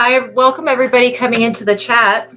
Hi, welcome everybody coming into the chat.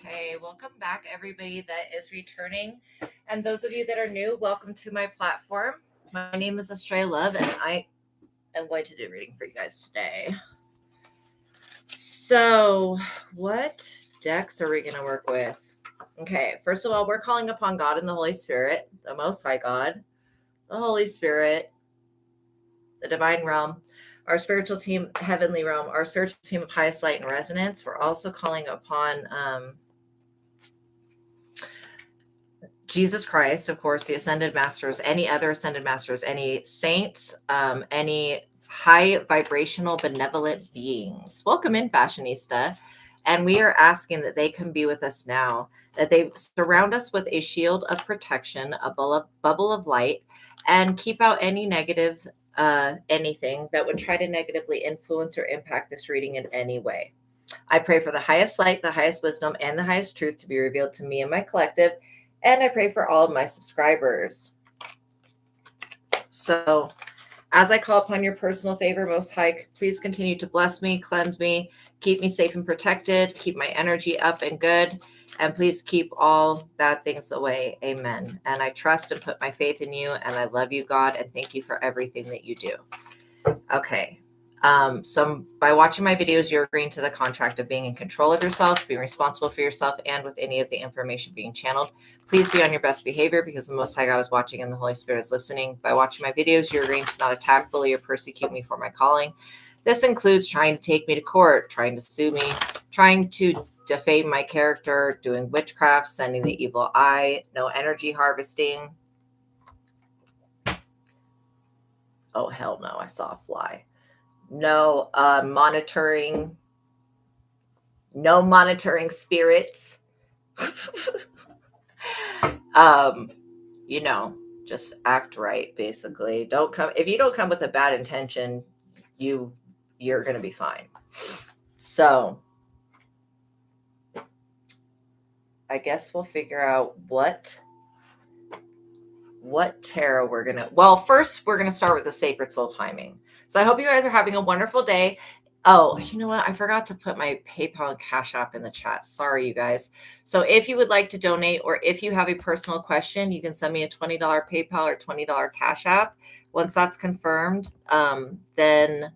Okay, welcome back everybody that is returning. And those of you that are new, welcome to my platform. My name is ASTRAEA Love and I am going to do a reading for you guys today. So what decks are we going to work with? Okay, first of all, we're calling upon God and the Holy Spirit, the Most High God, the Holy Spirit, the divine realm, our spiritual team, heavenly realm, our spiritual team of highest light and resonance. We're also calling upon Jesus Christ, of course, the ascended masters, any other ascended masters, any saints, any high vibrational benevolent beings. Welcome in, fashionista. And we are asking that they can be with us now, that they surround us with a shield of protection, a bubble of light, and keep out any negative anything that would try to negatively influence or impact this reading in any way. I pray for the highest light, the highest wisdom, and the highest truth to be revealed to me and my collective. And I pray for all of my subscribers. So as I call upon your personal favor, Most High, please continue to bless me, cleanse me, keep me safe and protected, keep my energy up and good, and please keep all bad things away. Amen. And I trust and put my faith in you, and I love you, God, and thank you for everything that you do. Okay. So by watching my videos, you're agreeing to the contract of being in control of yourself, being responsible for yourself, and with any of the information being channeled. Please be on your best behavior because the Most High God is watching and the Holy Spirit is listening. By watching my videos, you're agreeing to not attack, bully, or persecute me for my calling. This includes trying to take me to court, trying to sue me, trying to defame my character, doing witchcraft, sending the evil eye, no energy harvesting. Oh, hell no, I saw a fly. No monitoring spirits. Just act right, basically. Don't come if you don't come with a bad intention, you're gonna be fine. So I guess we'll figure out what tarot we're gonna. Well, first we're gonna start with the sacred soul timing. So I hope you guys are having a wonderful day. Oh, you know what? I forgot to put my PayPal and Cash App in the chat. Sorry, you guys. So if you would like to donate or if you have a personal question, you can send me a $20 PayPal or $20 Cash App. Once that's confirmed, then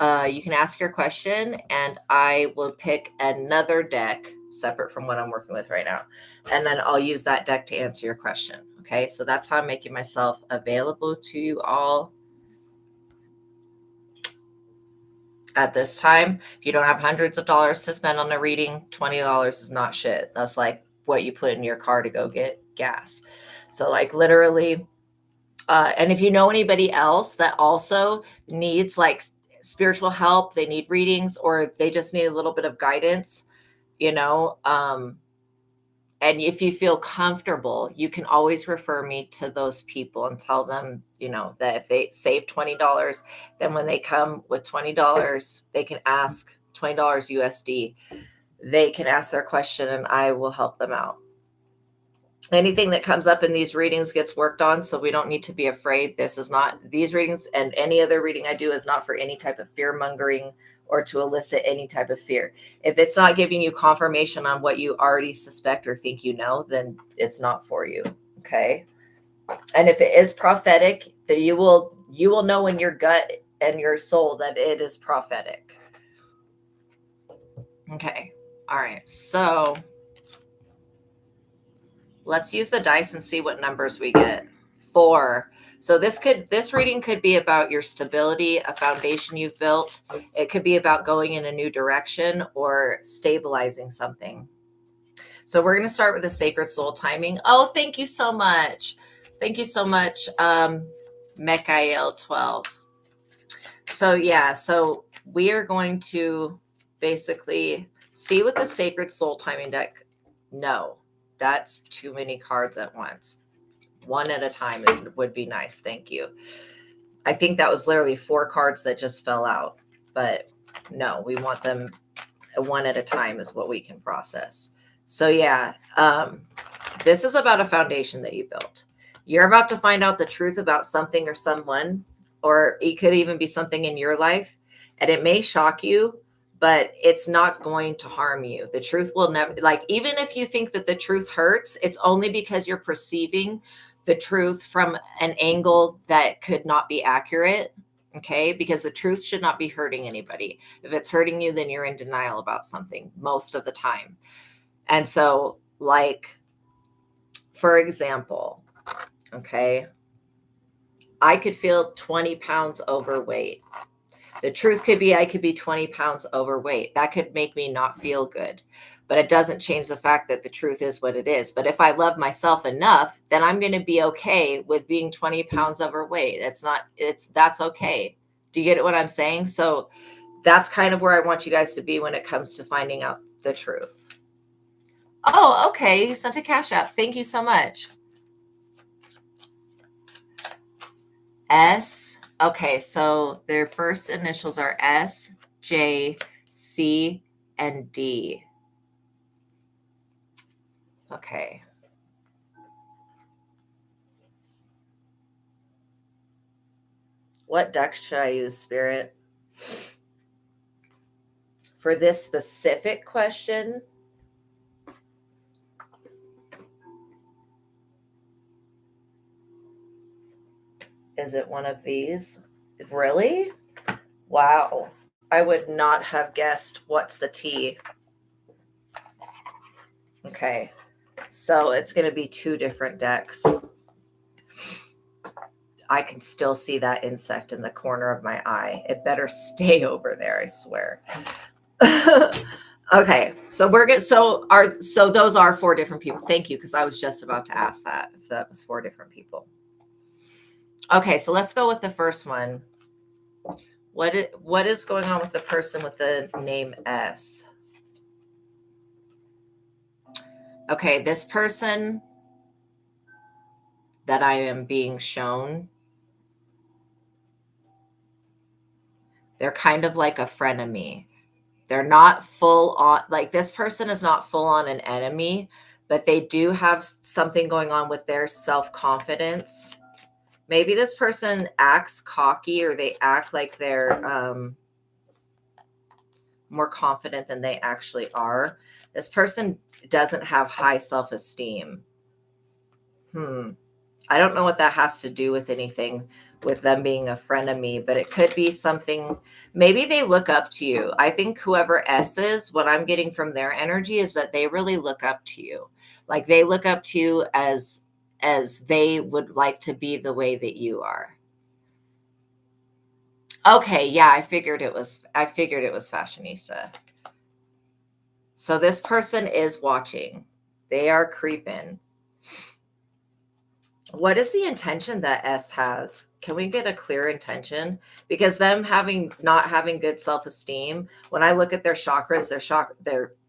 you can ask your question and I will pick another deck separate from what I'm working with right now. And then I'll use that deck to answer your question. Okay, so that's how I'm making myself available to you all at this time. If you don't have hundreds of dollars to spend on a reading, $20 is not shit. That's like what you put in your car to go get gas. So like literally, and if you know anybody else that also needs like spiritual help, they need readings, or they just need a little bit of guidance, and if you feel comfortable, you can always refer me to those people and tell them, that if they save $20, then when they come with $20, they can ask $20 USD. They can ask their question and I will help them out. Anything that comes up in these readings gets worked on, so we don't need to be afraid. These readings and any other reading I do is not for any type of fear mongering or to elicit any type of fear. If it's not giving you confirmation on what you already suspect or think you know, then it's not for you. Okay. And if it is prophetic, then you will know in your gut and your soul that it is prophetic. Okay. All right. So let's use the dice and see what numbers we get. 4. So this reading could be about your stability, a foundation you've built. It could be about going in a new direction or stabilizing something. So we're going to start with the sacred soul timing. Oh, thank you so much. Thank you so much, Mikael 12. So yeah, so we are going to basically see what the sacred soul timing deck. No, that's too many cards at once. One at a time would be nice. Thank you. I think that was literally 4 cards that just fell out, but no, we want them one at a time is what we can process. So yeah, this is about a foundation that you built. You're about to find out the truth about something or someone, or it could even be something in your life, and it may shock you, but it's not going to harm you. The truth will never, like, even if you think that the truth hurts, it's only because you're perceiving the truth from an angle that could not be accurate. Okay, because the truth should not be hurting anybody. If it's hurting you, then you're in denial about something most of the time. And so, like, for example, okay, I could feel 20 pounds overweight. The truth could be I could be 20 pounds overweight. That could make me not feel good, but it doesn't change the fact that the truth is what it is. But if I love myself enough, then I'm going to be okay with being 20 pounds overweight. That's okay. Do you get what I'm saying? So that's kind of where I want you guys to be when it comes to finding out the truth. Oh, okay. You sent a Cash App. Thank you so much. S. Okay, so their first initials are S, J, C, and D. Okay. What deck should I use, Spirit? For this specific question, is it one of these? Really? Wow. I would not have guessed what's the T. Okay. So it's going to be 2 different decks. I can still see that insect in the corner of my eye. It better stay over there, I swear. Okay, so so those are 4 different people. Thank you, because I was just about to ask that if that was 4 different people. Okay, so let's go with the first one. What is going on with the person with the name S? Okay, this person that I am being shown, they're kind of like a frenemy. They're not full on, like, this person is not full on an enemy, but they do have something going on with their self-confidence. Maybe this person acts cocky, or they act like they're more confident than they actually are. This person doesn't have high self-esteem. I don't know what that has to do with anything with them being a frenemy, but it could be something. Maybe they look up to you. I think whoever S is, what I'm getting from their energy is that they really look up to you. Like, they look up to you as they would like to be the way that you are. Okay, yeah, I figured it was fashionista. So this person is watching. They are creeping. What is the intention that S has? Can we get a clear intention? Because them not having good self-esteem, when I look at their chakras,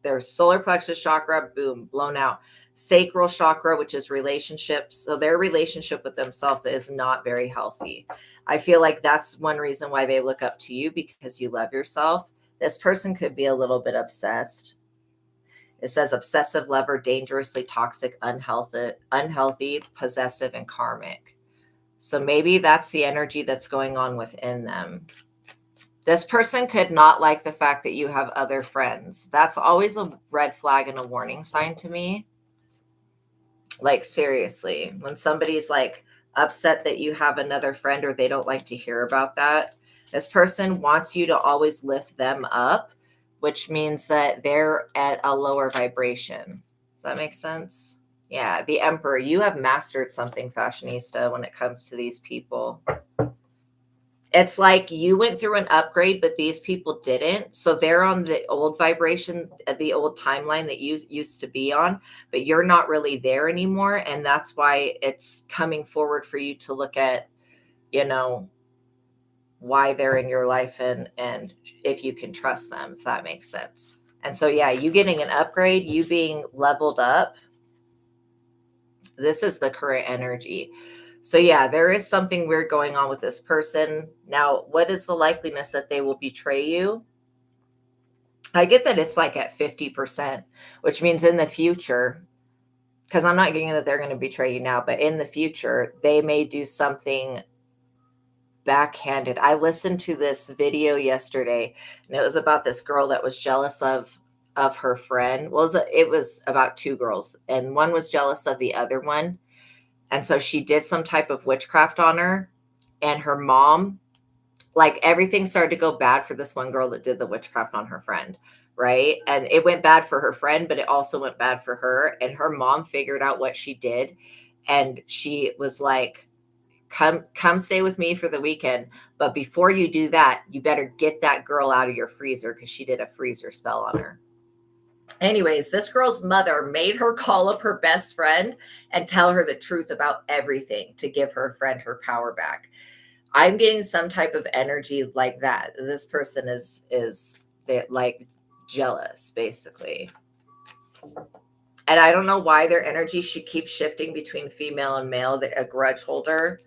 their solar plexus chakra, boom, blown out. Sacral chakra, which is relationships. So their relationship with themselves is not very healthy. I feel like that's one reason why they look up to you, because you love yourself. This person could be a little bit obsessed. It says obsessive lover, dangerously toxic, unhealthy, possessive, and karmic. So maybe that's the energy that's going on within them. This person could not like the fact that you have other friends. That's always a red flag and a warning sign to me. Like, seriously, when somebody's like upset that you have another friend or they don't like to hear about that, this person wants you to always lift them up, which means that they're at a lower vibration. Does that make sense? Yeah, the Emperor, you have mastered something, fashionista, when it comes to these people. It's like you went through an upgrade, but these people didn't. So they're on the old vibration, the old timeline that you used to be on, but you're not really there anymore. And that's why it's coming forward for you to look at, you know, why they're in your life and if you can trust them, if that makes sense. And so, yeah, you getting an upgrade, you being leveled up. This is the current energy. So yeah, there is something weird going on with this person. Now, what is the likeliness that they will betray you? I get that it's like at 50%, which means in the future, because I'm not getting that they're going to betray you now, but in the future, they may do something backhanded. I listened to this video yesterday, and it was about this girl that was jealous of her friend. Well, it was about two girls, and one was jealous of the other one. And so she did some type of witchcraft on her, and her mom, like, everything started to go bad for this one girl that did the witchcraft on her friend, right? And it went bad for her friend, but it also went bad for her. And her mom figured out what she did, and she was like, come stay with me for the weekend. But before you do that, you better get that girl out of your freezer, because she did a freezer spell on her. Anyways, this girl's mother made her call up her best friend and tell her the truth about everything to give her friend her power back. I'm getting some type of energy like that. This person is like jealous, basically. And I don't know why their energy should keep shifting between female and male, a grudge holder.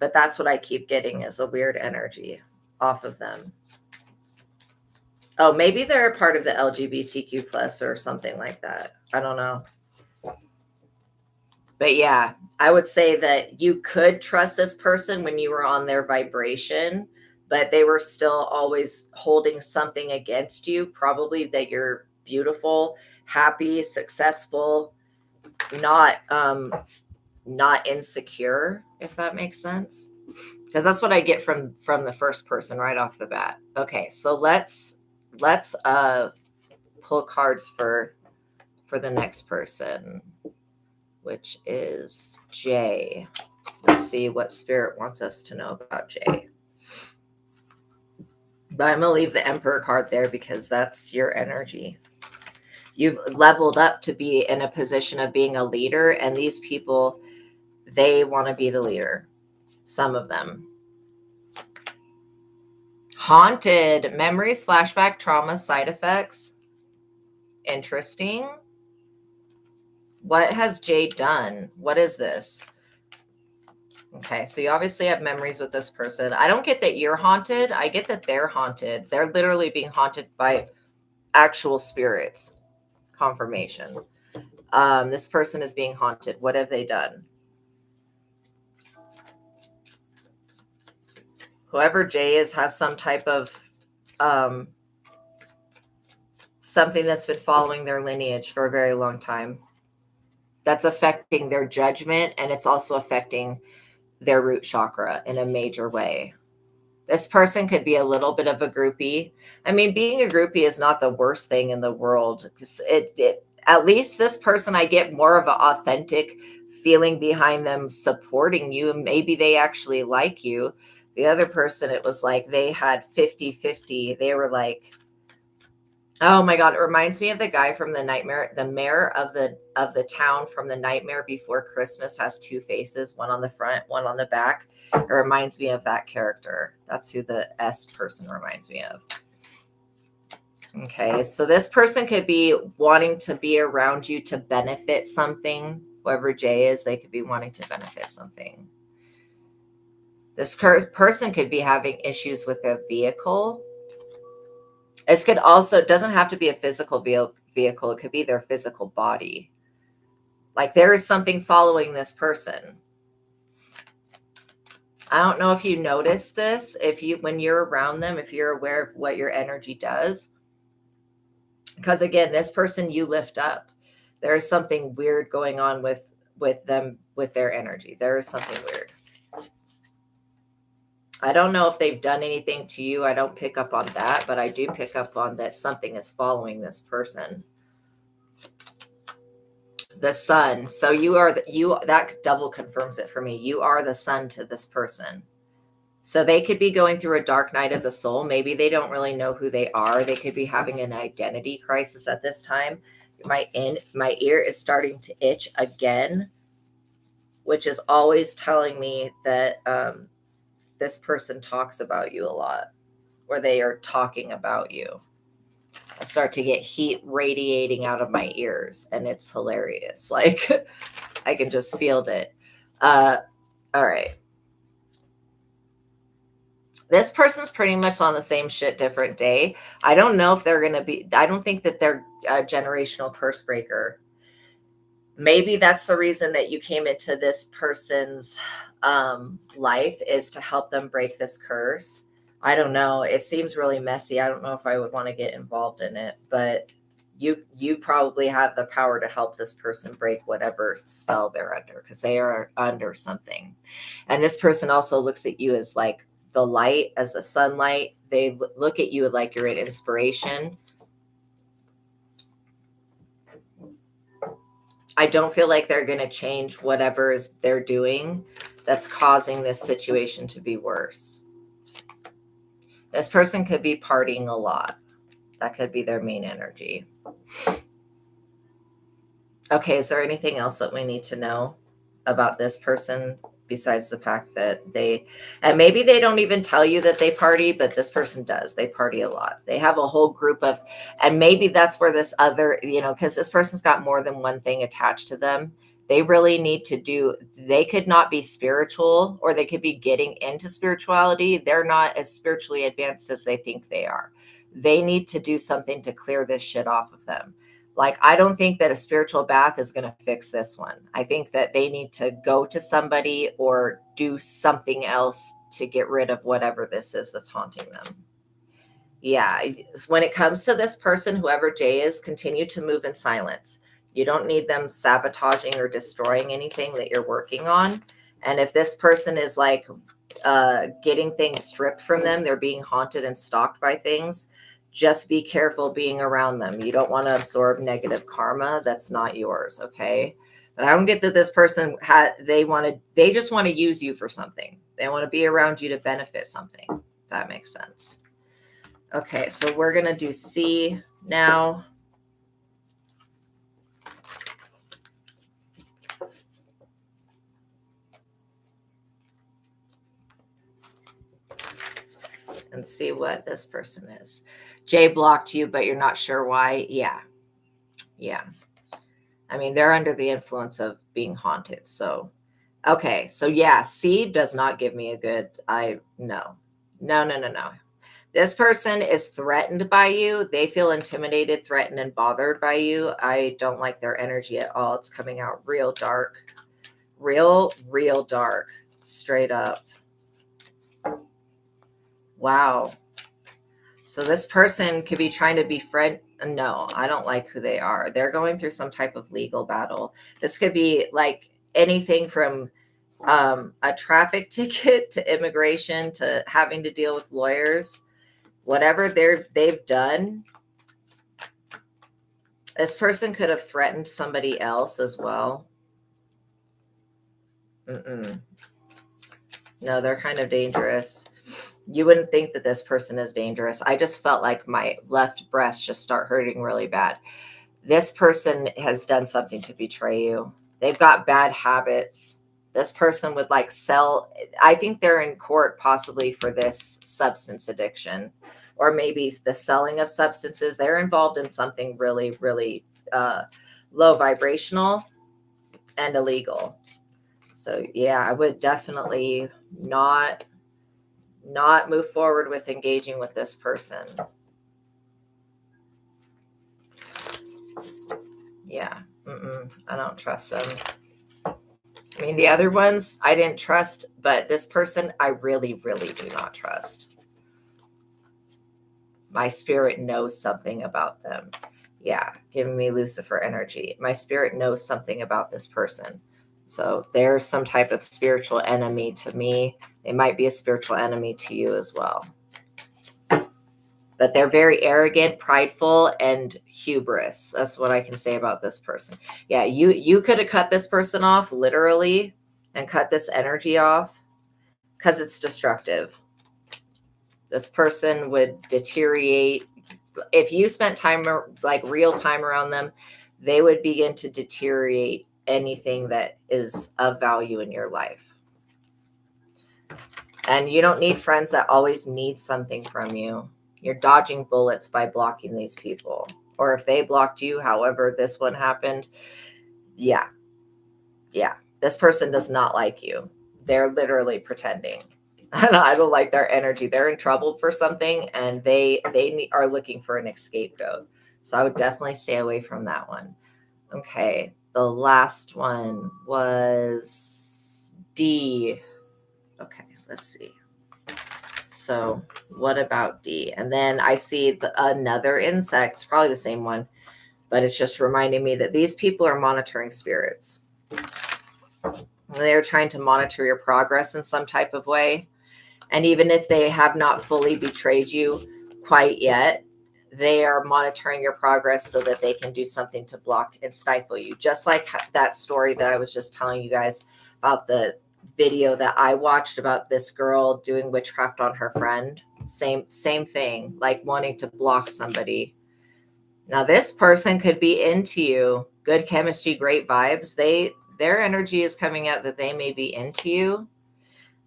But that's what I keep getting, is a weird energy off of them. Oh, maybe they're a part of the LGBTQ plus or something like that. I don't know. But yeah, I would say that you could trust this person when you were on their vibration, but they were still always holding something against you. Probably that you're beautiful, happy, successful, not insecure, if that makes sense. Because that's what I get from the first person right off the bat. Okay, so let's pull cards for the next person, which is Jay. Let's see what Spirit wants us to know about Jay. But I'm going to leave the Emperor card there because that's your energy. You've leveled up to be in a position of being a leader, and these people, they want to be the leader. Some of them. Haunted. Memories, flashback, trauma, side effects. Interesting. What has Jay done? What is this? Okay, so you obviously have memories with this person. I don't get that you're haunted. I get that they're haunted. They're literally being haunted by actual spirits. Confirmation. This person is being haunted. What have they done? Whoever Jay is has some type of something that's been following their lineage for a very long time. That's affecting their judgment, and it's also affecting their root chakra in a major way. This person could be a little bit of a groupie. I mean, being a groupie is not the worst thing in the world. At least this person, I get more of an authentic feeling behind them supporting you, and maybe they actually like you. The other person, it was like they had 50-50. They were like, oh my God, it reminds me of the guy from the Nightmare. The mayor of the town from the Nightmare Before Christmas has two faces, one on the front, one on the back. It reminds me of that character. That's who the S person reminds me of. Okay, so this person could be wanting to be around you to benefit something. Whoever Jay is, they could be wanting to benefit something. This person could be having issues with a vehicle. This could also, it doesn't have to be a physical vehicle. It could be their physical body. Like there is something following this person. I don't know if you notice this, when you're around them, if you're aware of what your energy does. Because again, this person you lift up. There's something weird going on with them, with their energy. There is something weird. I don't know if they've done anything to you. I don't pick up on that, but I do pick up on that something is following this person. The sun. So that double confirms it for me. You are the sun to this person. So they could be going through a dark night of the soul. Maybe they don't really know who they are. They could be having an identity crisis at this time. My ear is starting to itch again, which is always telling me that this person talks about you a lot, or they are talking about you. I start to get heat radiating out of my ears, and it's hilarious. Like, I can just feel it. All right. This person's pretty much on the same shit, different day. I don't know if they're going to be, I don't think that they're a generational curse breaker. Maybe that's the reason that you came into this person's life, is to help them break this curse. I don't know. It seems really messy. I don't know if I would want to get involved in it, but you probably have the power to help this person break whatever spell they're under, because they are under something. And this person also looks at you as like the light, as the sunlight. They look at you like you're an inspiration. I don't feel like they're going to change whatever they're doing that's causing this situation to be worse. This person could be partying a lot. That could be their main energy. Okay, is there anything else that we need to know about this person besides the fact that and maybe they don't even tell you that they party, but this person does. They party a lot. They have a whole group of, and maybe that's where this other, because this person's got more than one thing attached to them. They really need to they could not be spiritual, or they could be getting into spirituality. They're not as spiritually advanced as they think they are. They need to do something to clear this shit off of them. Like, I don't think that a spiritual bath is going to fix this one. I think that they need to go to somebody or do something else to get rid of whatever this is that's haunting them. Yeah. When it comes to this person, whoever Jay is, continue to move in silence. You don't need them sabotaging or destroying anything that you're working on. And if this person is like getting things stripped from them, they're being haunted and stalked by things, just be careful being around them. You don't want to absorb negative karma that's not yours, okay? But I don't get that this person they just want to use you for something. They want to be around you to benefit something. That makes sense. Okay, so we're going to do C now. And see what this person is. Jay blocked you, but you're not sure why. Yeah. I mean, they're under the influence of being haunted. So, okay. So yeah, C does not give me a good, no. This person is threatened by you. They feel intimidated, threatened, and bothered by you. I don't like their energy at all. It's coming out real dark, real dark, straight up. Wow. So this person could be trying to befriend. No, I don't like who they are. They're going through some type of legal battle. This could be like anything from a traffic ticket to immigration to having to deal with lawyers. Whatever they've done, this person could have threatened somebody else as well. No, they're kind of dangerous. You wouldn't think that this person is dangerous. I just felt like my left breast just start hurting really bad. This person has done something to betray you. They've got bad habits. This person would like sell. I think they're in court possibly for this substance addiction, or maybe the selling of substances. They're involved in something really, really low vibrational and illegal. So yeah, I would definitely not move forward with engaging with this person. Yeah. I don't trust them. I mean, the other ones I didn't trust, but this person I really, really do not trust. My spirit knows something about them. Yeah, giving me Lucifer energy. My spirit knows something about this person. So they're some type of spiritual enemy to me. They might be a spiritual enemy to you as well. But they're very arrogant, prideful, and hubris. That's what I can say about this person. Yeah, you could have cut this person off literally and cut this energy off because it's destructive. This person would deteriorate. If you spent time, like real time around them, they would begin to deteriorate anything that is of value in your life. And you don't need friends that always need something from you. You're dodging bullets by blocking these people. Or if they blocked you, however this one happened, yeah. This person does not like you. They're literally pretending. I don't like their energy. They're in trouble for something, and they are looking for an scapegoat. So I would definitely stay away from that one. Okay, the last one was D. Okay, let's see. So what about D? And then I see another insect, probably the same one, but it's just reminding me that these people are monitoring spirits. They're trying to monitor your progress in some type of way. And even if they have not fully betrayed you quite yet, they are monitoring your progress so that they can do something to block and stifle you. Just like that story that I was just telling you guys about, the video that I watched about this girl doing witchcraft on her friend. Same thing, like wanting to block somebody. Now this person could be into you. Good chemistry, great vibes. Their energy is coming out that they may be into you.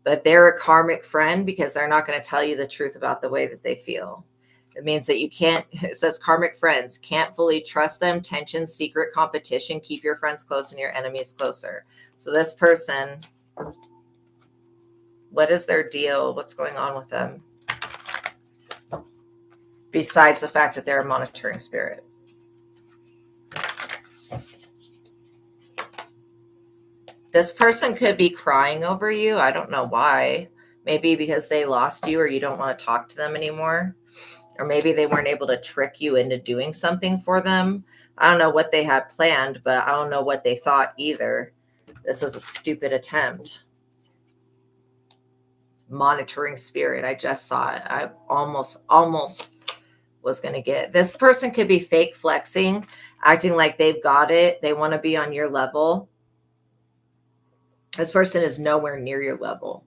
But they're a karmic friend because they're not going to tell you the truth about the way that they feel. It means that you can't, it says karmic friends, can't fully trust them, tension, secret competition, keep your friends close and your enemies closer. So this person, what is their deal? What's going on with them? Besides the fact that they're a monitoring spirit. This person could be crying over you. I don't know why. Maybe because they lost you or you don't want to talk to them anymore. Or maybe they weren't able to trick you into doing something for them. I don't know what they had planned, but I don't know what they thought either. This was a stupid attempt. Monitoring spirit. I just saw it. I almost was going to get. This person could be fake flexing, acting like they've got it. They want to be on your level. This person is nowhere near your level.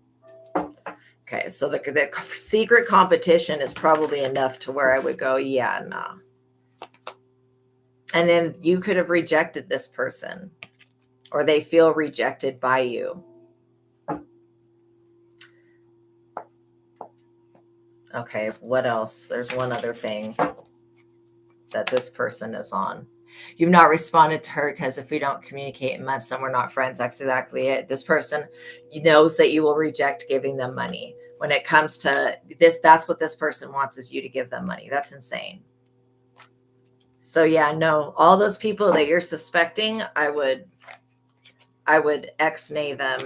Okay, so the secret competition is probably enough to where I would go, yeah, nah. And then you could have rejected this person, or they feel rejected by you. Okay, what else? There's one other thing that this person is on. You've not responded to her because if we don't communicate in months, then we're not friends. That's exactly it. This person knows that you will reject giving them money. When it comes to this, that's what this person wants, is you to give them money. That's insane. So yeah, no, all those people that you're suspecting, I would ex-nay them,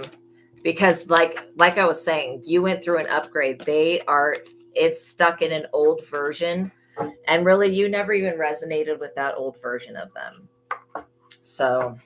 because like I was saying, you went through an upgrade. It's stuck in an old version. And really, you never even resonated with that old version of them. So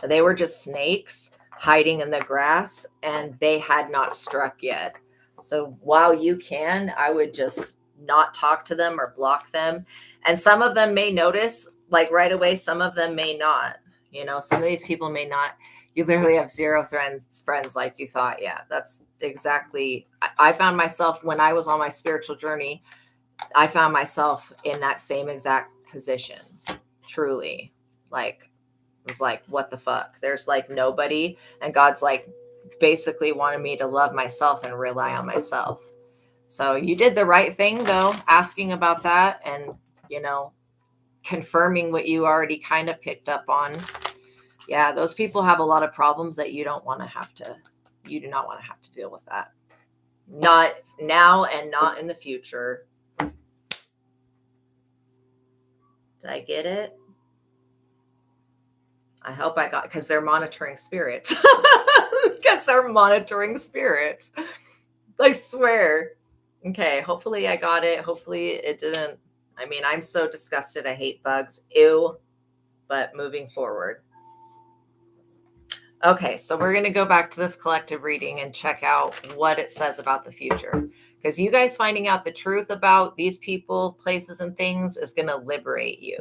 they were just snakes hiding in the grass, and they had not struck yet. So while you can, I would just not talk to them or block them. And some of them may notice, like right away. Some of them may not. You know, some of these people may not. You literally have zero friends like you thought. Yeah, that's exactly. I found myself when I was on my spiritual journey. I found myself in that same exact position, truly. Like, it was like, what the fuck? There's like nobody. And God's like basically wanted me to love myself and rely on myself. So you did the right thing, though, asking about that and, you know, confirming what you already kind of picked up on. Yeah, those people have a lot of problems that you do not want to have to deal with that. Not now and not in the future. Did I get it? I hope I got, because they're monitoring spirits. Because they're monitoring spirits. I swear. Okay, hopefully I got it. Hopefully it didn't. I mean, I'm so disgusted. I hate bugs. Ew. But moving forward. Okay, so we're going to go back to this collective reading and check out what it says about the future. Because you guys finding out the truth about these people, places, and things is going to liberate you.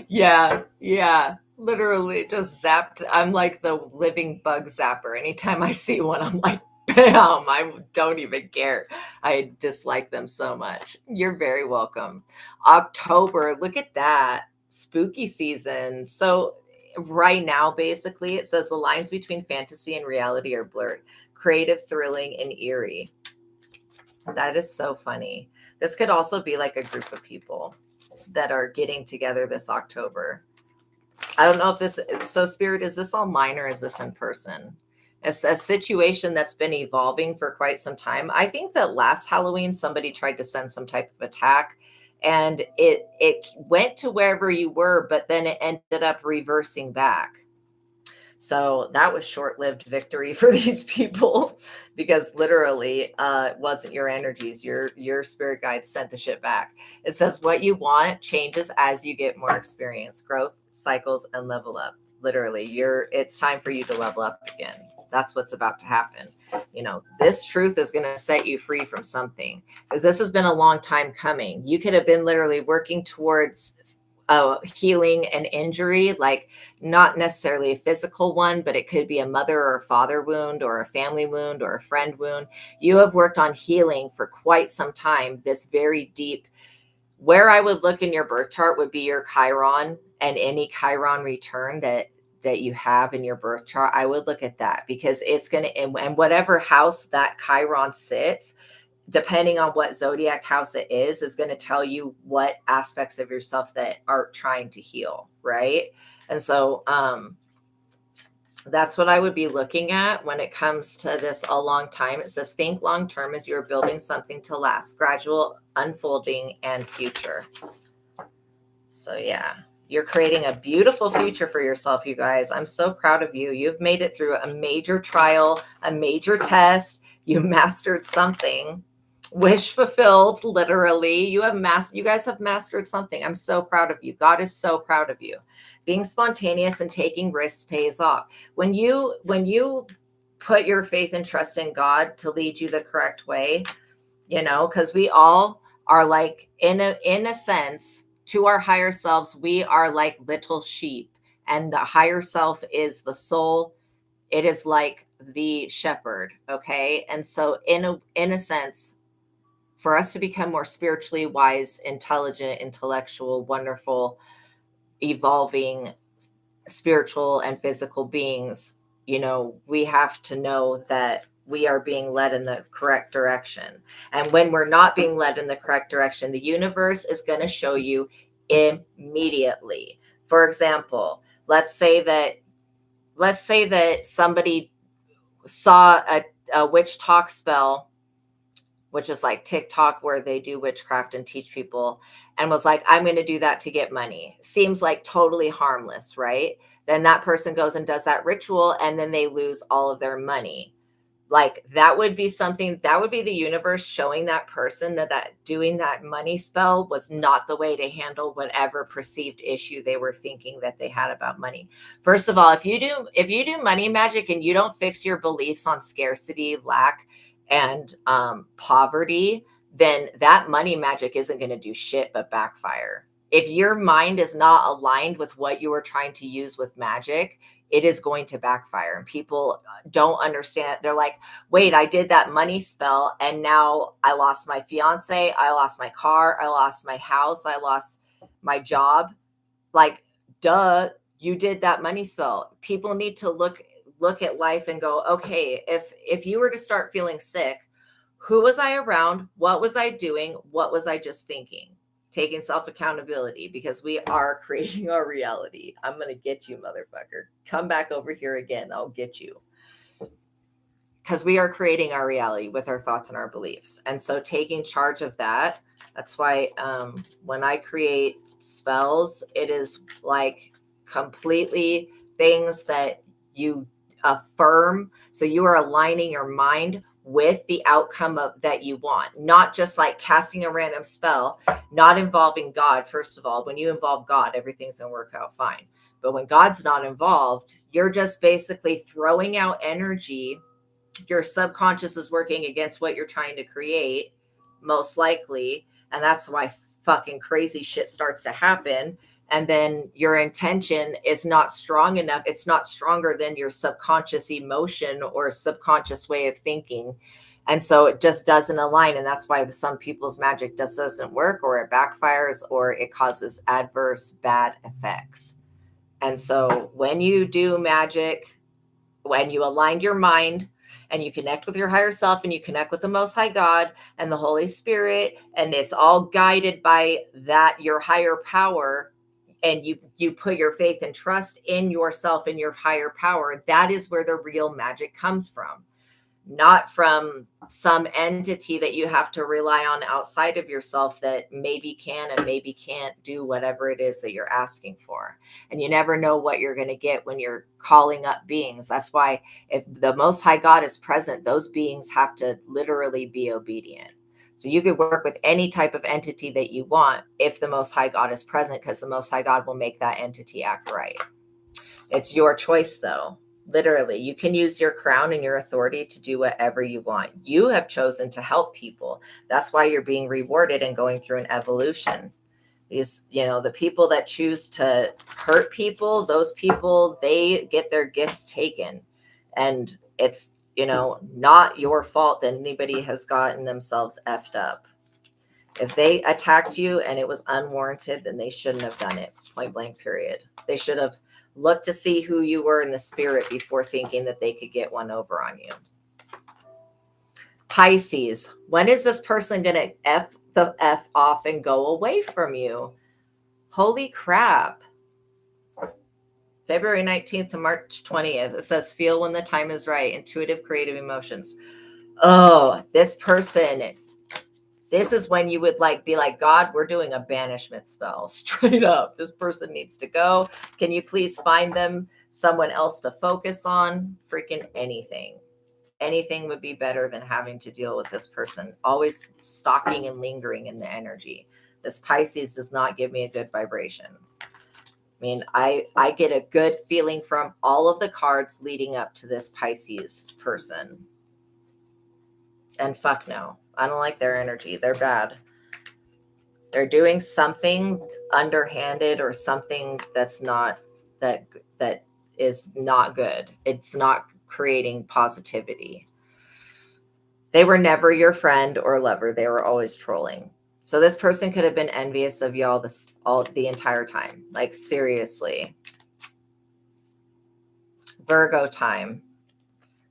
Yeah. Literally just zapped. I'm like the living bug zapper. Anytime I see one, I'm like, bam, I don't even care. I dislike them so much. You're very welcome. October, look at that. Spooky season. So right now, basically, it says the lines between fantasy and reality are blurred. Creative, thrilling, and eerie. That is so funny. This could also be like a group of people that are getting together this October. I don't know if this, so Spirit, is this online or is this in person? It's a situation that's been evolving for quite some time. I think that last Halloween, somebody tried to send some type of attack and it went to wherever you were, but then it ended up reversing back. So that was short-lived victory for these people because literally it wasn't your energies. Your spirit guide sent the shit back. It says what you want changes as you get more experience, growth, cycles, and level up. Literally, it's time for you to level up again. That's what's about to happen. You know, this truth is going to set you free from something because this has been a long time coming. You could have been literally working towards healing an injury, like not necessarily a physical one, but it could be a mother or a father wound or a family wound or a friend wound. You have worked on healing for quite some time. This very deep, where I would look in your birth chart would be your Chiron and any Chiron return that you have in your birth chart. I would look at that because it's going to, and whatever house that Chiron sits, depending on what zodiac house it is going to tell you what aspects of yourself that are trying to heal, right? And so that's what I would be looking at when it comes to this a long time. It says, think long term as you're building something to last, gradual unfolding and future. So yeah, you're creating a beautiful future for yourself, you guys. I'm so proud of you. You've made it through a major trial, a major test. You mastered something. Wish fulfilled, literally. You guys have mastered something. I'm so proud of you. God is so proud of you. Being spontaneous and taking risks pays off. When you put your faith and trust in God to lead you the correct way, you know, because we all are like, in a sense, to our higher selves, we are like little sheep, and the higher self is the soul. It is like the shepherd. Okay. And so in a sense, for us to become more spiritually wise, intelligent, intellectual, wonderful, evolving spiritual and physical beings, you know, we have to know that we are being led in the correct direction. And when we're not being led in the correct direction, the universe is going to show you immediately. For example, let's say that somebody saw a witch talk spell, which is like TikTok where they do witchcraft and teach people, and was like, I'm going to do that to get money. Seems like totally harmless, right? Then that person goes and does that ritual and then they lose all of their money. Like that would be something, that would be the universe showing that person that doing that money spell was not the way to handle whatever perceived issue they were thinking that they had about money. First of all, if you do money magic and you don't fix your beliefs on scarcity, lack, and poverty, then that money magic isn't going to do shit but backfire. If your mind is not aligned with what you are trying to use with magic, it is going to backfire. And people don't understand. They're like, wait, I did that money spell and now I lost my fiance, I lost my car, I lost my house, I lost my job. Like, duh, you did that money spell. People need to look at life and go, okay, if you were to start feeling sick, who was I around? What was I doing? What was I just thinking? Taking self-accountability, because we are creating our reality. I'm going to get you, motherfucker. Come back over here again. I'll get you. because we are creating our reality with our thoughts and our beliefs. And so taking charge of that, that's why when I create spells, it is like completely things that you affirm. So you are aligning your mind with the outcome of that you want, not just like casting a random spell, not involving God. First of all, when you involve God, everything's going to work out fine. But when God's not involved, you're just basically throwing out energy. Your subconscious is working against what you're trying to create, most likely. And that's why fucking crazy shit starts to happen. And then your intention is not strong enough. It's not stronger than your subconscious emotion or subconscious way of thinking. And so it just doesn't align. And that's why some people's magic just doesn't work, or it backfires, or it causes adverse bad effects. And so when you do magic, when you align your mind and you connect with your higher self and you connect with the Most High God and the Holy Spirit, and it's all guided by that, your higher power, and you put your faith and trust in yourself and your higher power, that is where the real magic comes from. Not from some entity that you have to rely on outside of yourself that maybe can and maybe can't do whatever it is that you're asking for. And you never know what you're going to get when you're calling up beings. That's why if the Most High God is present, those beings have to literally be obedient. So you could work with any type of entity that you want if the Most High God is present, because the Most High God will make that entity act right. It's your choice, though. Literally, you can use your crown and your authority to do whatever you want. You have chosen to help people. That's why you're being rewarded and going through an evolution. These, the people that choose to hurt people, those people, they get their gifts taken. And it's, not your fault that anybody has gotten themselves effed up. If they attacked you and it was unwarranted, then they shouldn't have done it. Point blank, period. They should have looked to see who you were in the spirit before thinking that they could get one over on you. Pisces, when is this person going to F the F off and go away from you? Holy crap. February 19th to March 20th. It says, feel when the time is right. Intuitive, creative emotions. Oh, this person. This is when you would be like, God, we're doing a banishment spell. Straight up. This person needs to go. Can you please find them someone else to focus on? Freaking anything. Anything would be better than having to deal with this person. Always stalking and lingering in the energy. This Pisces does not give me a good vibration. I mean, I get a good feeling from all of the cards leading up to this Pisces person. And fuck no. I don't like their energy. They're bad. They're doing something underhanded or something that's not that is not good. It's not creating positivity. They were never your friend or lover. They were always trolling. So this person could have been envious of y'all the entire time. Like, seriously. Virgo time.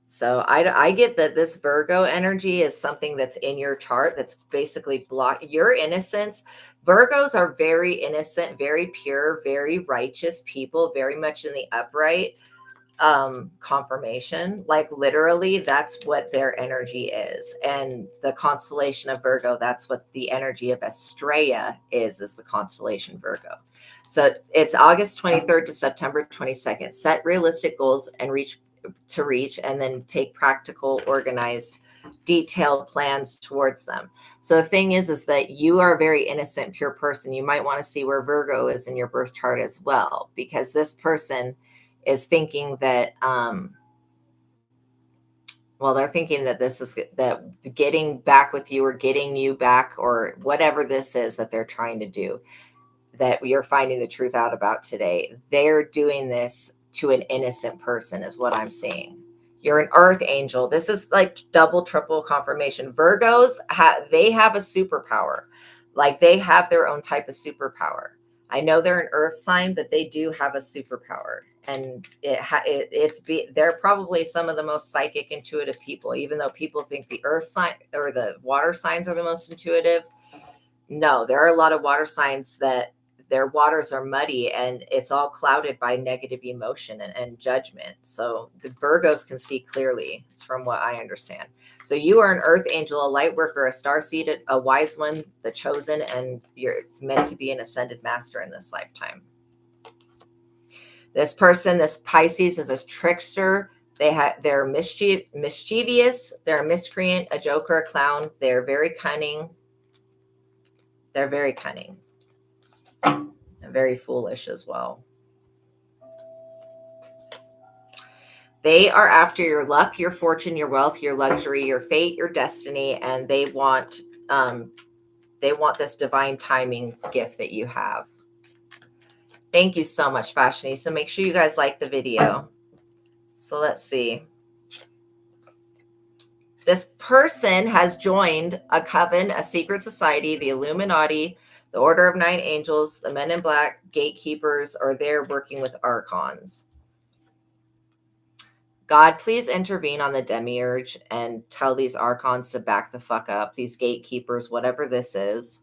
So I get that this Virgo energy is something that's in your chart that's basically blocked your innocence. Virgos are very innocent, very pure, very righteous people, very much in the upright confirmation. Like, literally, that's what their energy is. And the constellation of Virgo, that's what the energy of ASTRAEA is the constellation Virgo. So it's August 23rd to September 22nd. Set realistic goals and reach, and then take practical, organized, detailed plans towards them. So the thing is that you are a very innocent, pure person. You might want to see where Virgo is in your birth chart as well, because this person is thinking that, they're thinking that this is that getting back with you or getting you back or whatever this is that they're trying to do, that you're finding the truth out about today. They're doing this to an innocent person is what I'm seeing. You're an earth angel. This is like double, triple confirmation. Virgos, they have a superpower. Like, they have their own type of superpower. I know they're an earth sign, but they do have a superpower. And they're probably some of the most psychic, intuitive people, even though people think the earth sign or the water signs are the most intuitive. No, there are a lot of water signs that their waters are muddy and it's all clouded by negative emotion and judgment. So the Virgos can see clearly, from what I understand. So you are an earth angel, a light worker, a star seed, a wise one, the chosen, and you're meant to be an ascended master in this lifetime. This person, this Pisces, is a trickster. They're mischievous. They're a miscreant, a joker, a clown. They're very cunning. They're very cunning and very foolish as well. They are after your luck, your fortune, your wealth, your luxury, your fate, your destiny, and they want this divine timing gift that you have. Thank you so much, Fashionista. Make sure you guys like the video. So let's see. This person has joined a coven, a secret society, the Illuminati, the Order of Nine Angels, the Men in Black, gatekeepers, or they're working with archons. God, please intervene on the demiurge and tell these archons to back the fuck up. These gatekeepers, whatever this is,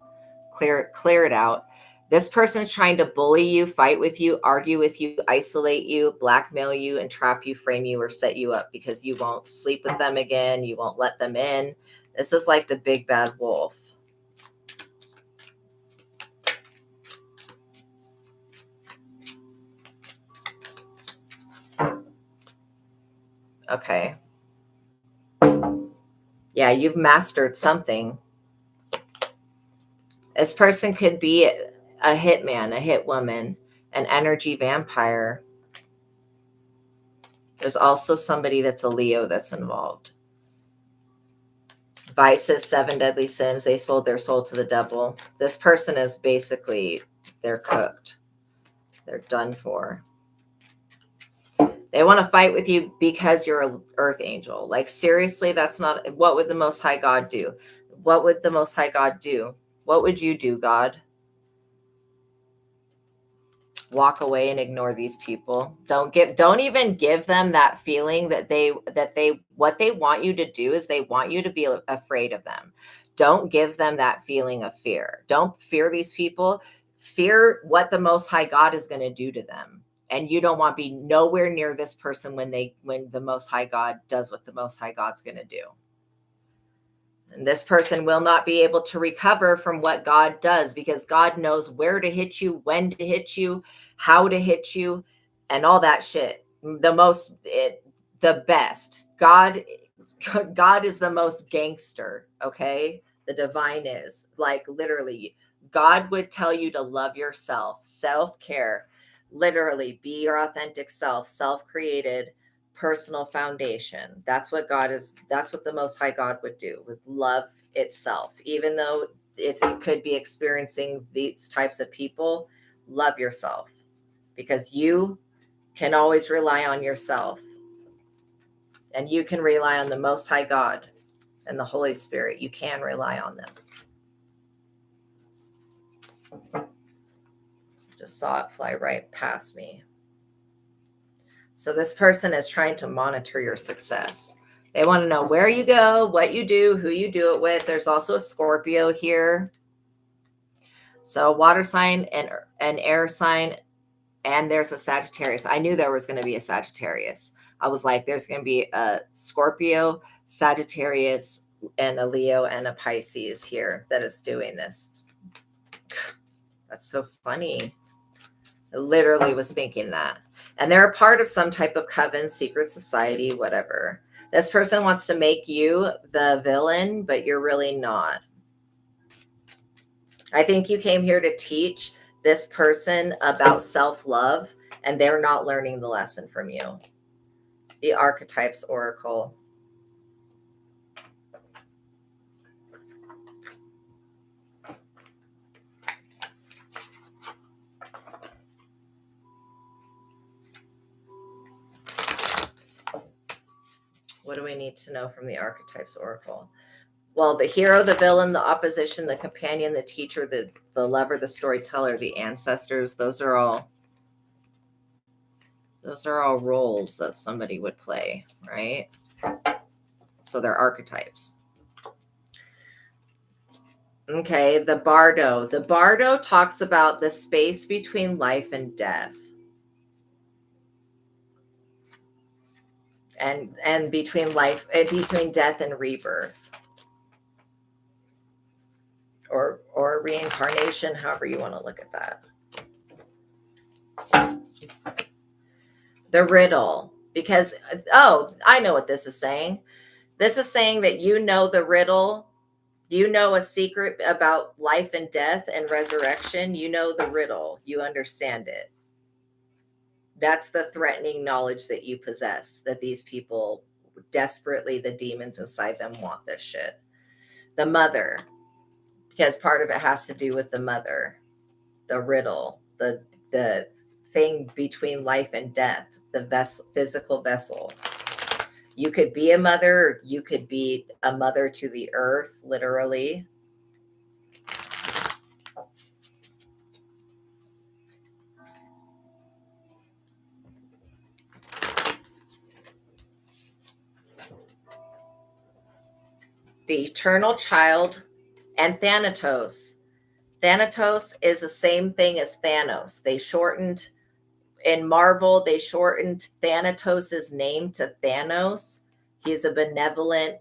clear it out. This person's trying to bully you, fight with you, argue with you, isolate you, blackmail you, and trap you, frame you, or set you up because you won't sleep with them again. You won't let them in. This is like the big bad wolf. Okay. Yeah, you've mastered something. This person could be a hitman, a hit woman, an energy vampire. There's also somebody that's a Leo that's involved. Vices, 7 deadly sins. They sold their soul to the devil. This person is basically, they're cooked. They're done for. They want to fight with you because you're an earth angel. Like, seriously, that's not, what would the Most High God do? What would the Most High God do? What would you do, God? Walk away and ignore these people. Don't even give them that feeling that what they want you to do is they want you to be afraid of them. Don't give them that feeling of fear. Don't fear these people. Fear what the Most High God is going to do to them. And you don't want to be nowhere near this person when the Most High God does what the Most High God's going to do. And this person will not be able to recover from what God does because God knows where to hit you, when to hit you, how to hit you, and all that shit. The best. God is the most gangster, okay? The divine is. Like, literally, God would tell you to love yourself, self-care, literally be your authentic self, self-created, personal foundation. That's what God is. That's what the Most High God would do, with love itself. Even though it could be experiencing these types of people, love yourself because you can always rely on yourself and you can rely on the Most High God and the Holy Spirit. You can rely on them. Just saw it fly right past me. So this person is trying to monitor your success. They want to know where you go, what you do, who you do it with. There's also a Scorpio here. So water sign and an air sign, and there's a Sagittarius. I knew there was going to be a Sagittarius. I was like, there's going to be a Scorpio, Sagittarius, and a Leo and a Pisces here that is doing this. That's so funny. I literally was thinking that. And they're a part of some type of coven, secret society, whatever. This person wants to make you the villain, but you're really not. I think you came here to teach this person about self-love, and they're not learning the lesson from you. The Archetypes Oracle. What do we need to know from the Archetypes Oracle? Well, the hero, the villain, the opposition, the companion, the teacher, the lover, the storyteller, the ancestors, those are all roles that somebody would play, right? So they're archetypes. Okay, the bardo. The bardo talks about the space between life and death. And between life and between death and rebirth. Or reincarnation, however you want to look at that. The riddle. Because, oh, I know what this is saying. This is saying that you know the riddle. You know a secret about life and death and resurrection. You know the riddle. You understand it. That's the threatening knowledge that you possess, that these people desperately, the demons inside them want this shit. The mother, because part of it has to do with the mother, the riddle, the thing between life and death, the physical vessel. You could be a mother, you could be a mother to the earth, literally. The eternal child and Thanatos. Thanatos is the same thing as Thanos. They shortened, in Marvel, they shortened Thanatos' name to Thanos. He's a benevolent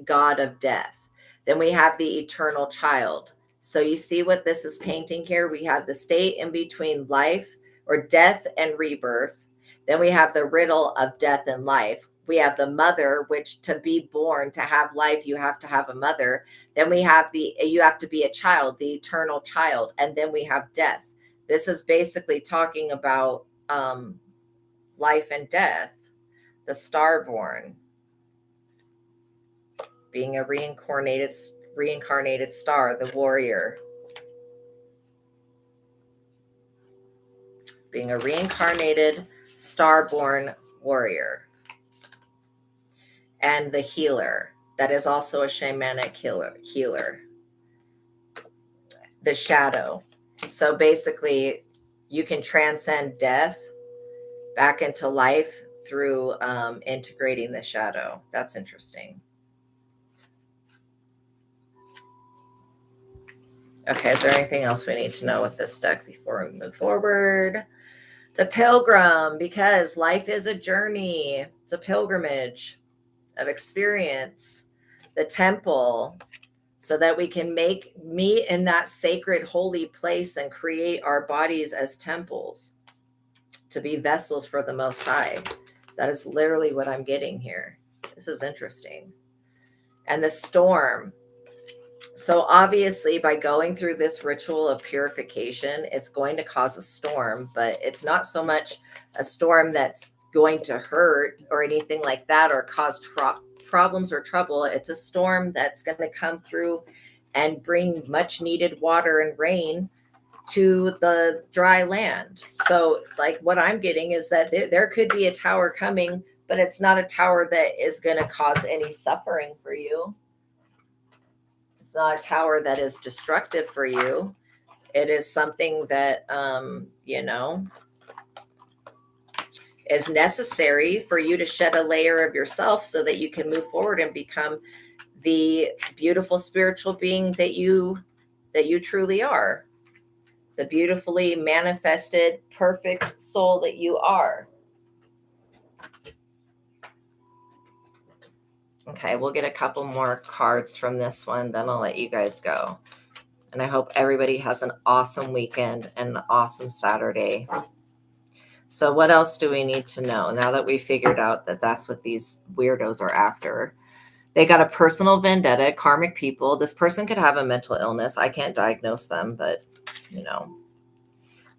god of death. Then we have the eternal child. So you see what this is painting here? We have the state in between life or death and rebirth. Then we have the riddle of death and life. We have the mother, which to be born, to have life, you have to have a mother. Then we have you have to be a child, the eternal child. And then we have death. This is basically talking about life and death, the starborn, being a reincarnated star, the warrior, being a reincarnated starborn warrior, and the healer, that is also a shamanic healer, the shadow. So basically, you can transcend death back into life through integrating the shadow. That's interesting. Okay, is there anything else we need to know with this deck before we move forward? The pilgrim, because life is a journey. It's a pilgrimage of experience. The temple, so that we can meet in that sacred holy place and create our bodies as temples to be vessels for the Most High. That is literally what I'm getting here. This is interesting. And the storm. So obviously, by going through this ritual of purification, it's going to cause a storm, but it's not so much a storm that's going to hurt or anything like that or cause problems or trouble. It's a storm that's going to come through and bring much needed water and rain to the dry land. So like what I'm getting is that there could be a tower coming, but it's not a tower that is going to cause any suffering for you. It's not a tower that is destructive for you. It is something that, is necessary for you to shed a layer of yourself so that you can move forward and become the beautiful spiritual being that you truly are, the beautifully manifested, perfect soul that you are. Okay, we'll get a couple more cards from this one, then I'll let you guys go. And I hope everybody has an awesome weekend and an awesome Saturday. So what else do we need to know now that we figured out that that's what these weirdos are after? They got a personal vendetta, karmic people. This person could have a mental illness. I can't diagnose them, but,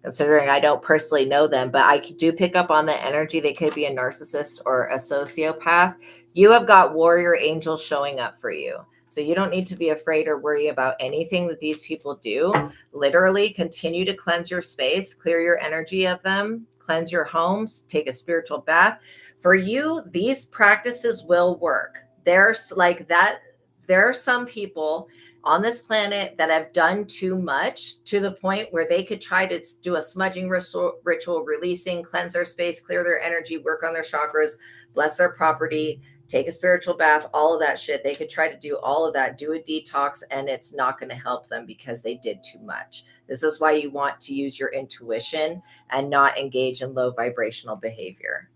considering I don't personally know them, but I do pick up on the energy. They could be a narcissist or a sociopath. You have got warrior angels showing up for you. So you don't need to be afraid or worry about anything that these people do. Literally continue to cleanse your space, clear your energy of them, cleanse your homes, take a spiritual bath. For you, these practices will work. There's like that. There are some people on this planet that have done too much to the point where they could try to do a smudging ritual, releasing, cleanse their space, clear their energy, work on their chakras, bless their property, take a spiritual bath, all of that shit. They could try to do all of that, do a detox, and it's not going to help them because they did too much. This is why you want to use your intuition and not engage in low vibrational behavior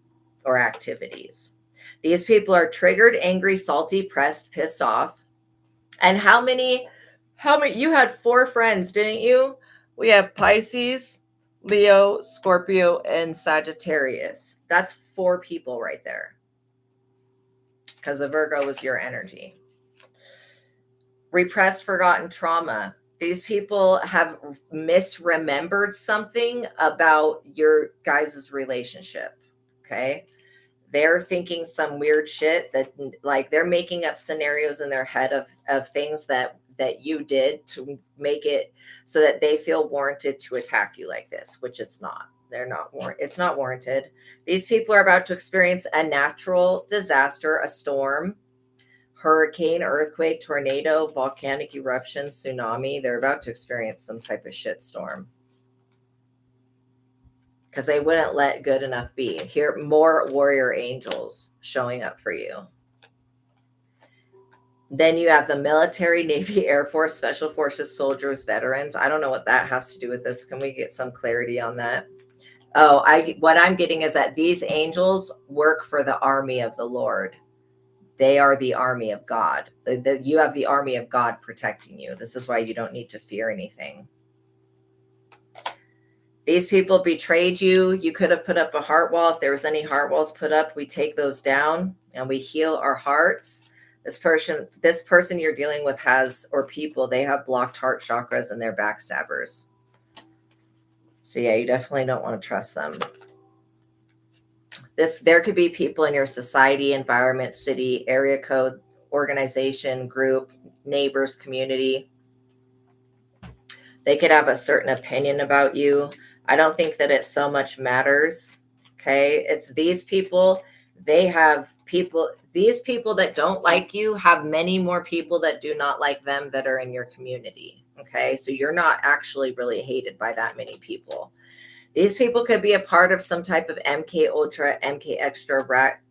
or activities. These people are triggered, angry, salty, pressed, pissed off. And how many, you had 4 friends, didn't you? We have Pisces, Leo, Scorpio, and Sagittarius. That's 4 people right there. Because the Virgo was your energy. Repressed, forgotten trauma. These people have misremembered something about your guys' relationship. Okay. They're thinking some weird shit that, like, they're making up scenarios in their head of things that you did to make it so that they feel warranted to attack you like this, which it's not. It's not warranted. These people are about to experience a natural disaster, a storm, hurricane, earthquake, tornado, volcanic eruption, tsunami. They're about to experience some type of shit storm because they wouldn't let good enough be. Here, more warrior angels showing up for you. Then you have the military, Navy, Air Force, Special Forces, soldiers, veterans. I don't know what that has to do with this. Can we get some clarity on that? Oh, what I'm getting is that these angels work for the army of the Lord. They are the army of God. You have the army of God protecting you. This is why you don't need to fear anything. These people betrayed you. You could have put up a heart wall. If there was any heart walls put up, we take those down and we heal our hearts. This person you're dealing with has, or people, they have blocked heart chakras and they're backstabbers. So yeah, you definitely don't want to trust them. There could be people in your society, environment, city, area code, organization, group, neighbors, community. They could have a certain opinion about you. I don't think that it so much matters. Okay. It's these people. These people that don't like you have many more people that do not like them that are in your community. Okay. So you're not actually really hated by that many people. These people could be a part of some type of MK Ultra, MK Extra,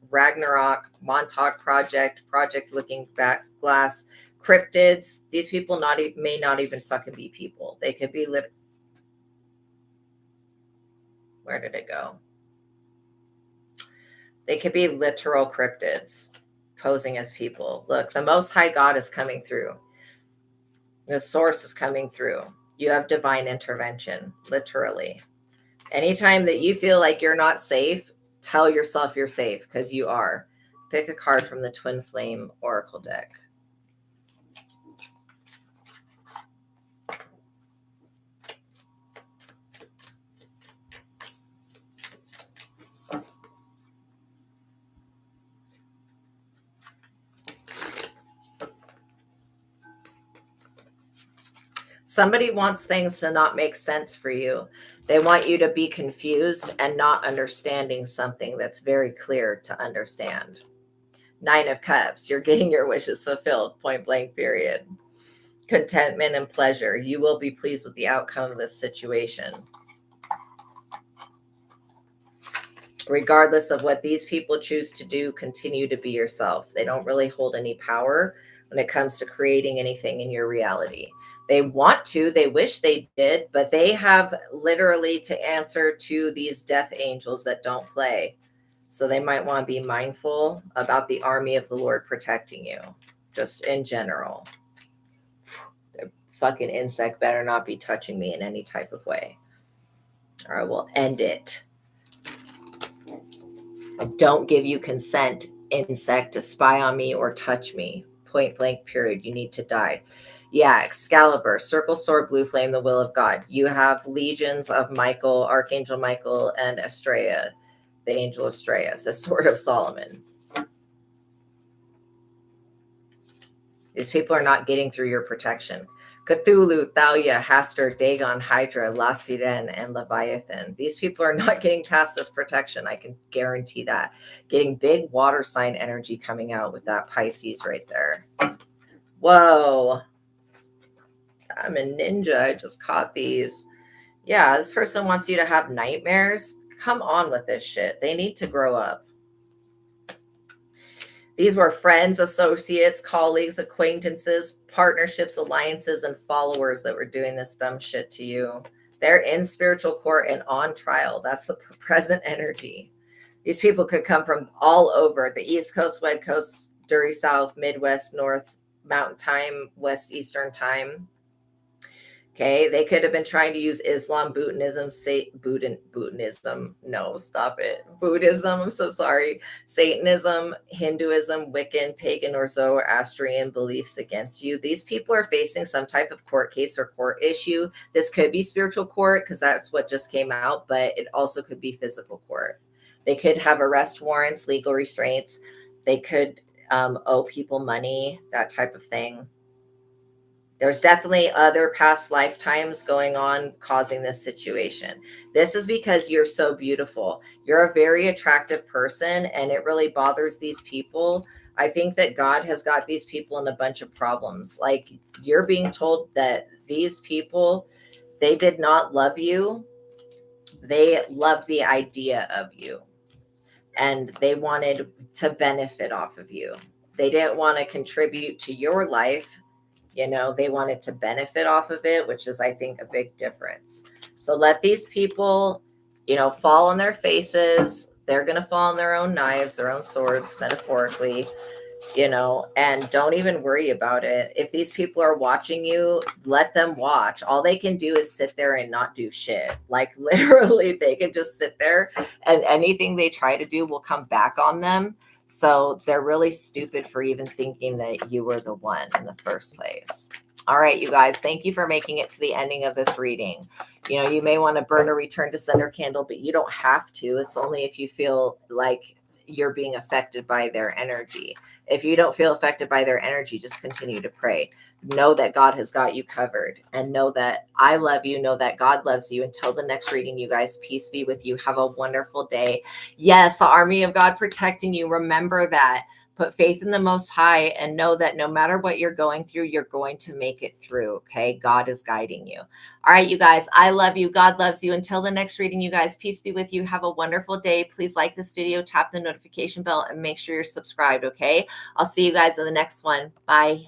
Ragnarok, Montauk Project Looking Back Glass, cryptids. These people may not even fucking be people. They could be where did it go? They could be literal cryptids posing as people. Look, the Most High God is coming through. The source is coming through. You have divine intervention, literally. Anytime that you feel like you're not safe, tell yourself you're safe, because you are. Pick a card from the Twin Flame Oracle deck. Somebody wants things to not make sense for you. They want you to be confused and not understanding something that's very clear to understand. 9 of Cups. You're getting your wishes fulfilled. Point blank, period. Contentment and pleasure. You will be pleased with the outcome of this situation. Regardless of what these people choose to do, continue to be yourself. They don't really hold any power when it comes to creating anything in your reality. They want to, they wish they did, but they have literally to answer to these death angels that don't play. So they might want to be mindful about the army of the Lord protecting you, just in general. The fucking insect better not be touching me in any type of way, or I will end it. I don't give you consent, insect, to spy on me or touch me. Point blank, period. You need to die. Yeah, Excalibur, Circle Sword, Blue Flame, the will of God. You have legions of Michael, Archangel Michael, and ASTRAEA, the angel ASTRAEA, the Sword of Solomon. These people are not getting through your protection. Cthulhu, Thalia, Hastur, Dagon, Hydra, La Sirene, and Leviathan. These people are not getting past this protection. I can guarantee that. Getting big water sign energy coming out with that Pisces right there. Whoa. I'm a ninja. I just caught these. Yeah, this person wants you to have nightmares. Come on with this shit. They need to grow up. These were friends, associates, colleagues, acquaintances, partnerships, alliances, and followers that were doing this dumb shit to you. They're in spiritual court and on trial. That's the present energy. These people could come from all over the East Coast, West Coast, Dirty South, Midwest, North, Mountain Time, West Eastern Time. Okay, they could have been trying to use Islam, Buddhism, Buddhism. No, stop it. Buddhism. I'm so sorry. Satanism, Hinduism, Wiccan, pagan, or Zoroastrian beliefs against you. These people are facing some type of court case or court issue. This could be spiritual court because that's what just came out, but it also could be physical court. They could have arrest warrants, legal restraints. They could owe people money, that type of thing. There's definitely other past lifetimes going on causing this situation. This is because you're so beautiful. You're a very attractive person, and it really bothers these people. I think that God has got these people in a bunch of problems. Like, you're being told that these people, they did not love you. They loved the idea of you, and they wanted to benefit off of you. They didn't want to contribute to your life. You know, they wanted to benefit off of it, which is, I think, a big difference. So let these people, you know, fall on their faces. They're going to fall on their own knives, their own swords, metaphorically, you know, and don't even worry about it. If these people are watching you, let them watch. All they can do is sit there and not do shit. Like, literally, they can just sit there, and anything they try to do will come back on them. So they're really stupid for even thinking that you were the one in the first place. All right, you guys, thank you for making it to the ending of this reading. You know, you may want to burn a return to sender candle, but you don't have to. It's only if you feel like you're being affected by their energy. If you don't feel affected by their energy, just continue to pray. Know that God has got you covered, and know that I love you. Know that God loves you. Until the next reading, you guys, peace be with you. Have a wonderful day. Yes, the army of God protecting you. Remember that. Put faith in the Most High and know that no matter what you're going through, you're going to make it through. Okay. God is guiding you. All right, you guys, I love you. God loves you. Until the next reading, you guys, peace be with you. Have a wonderful day. Please like this video, tap the notification bell, and make sure you're subscribed. Okay. I'll see you guys in the next one. Bye.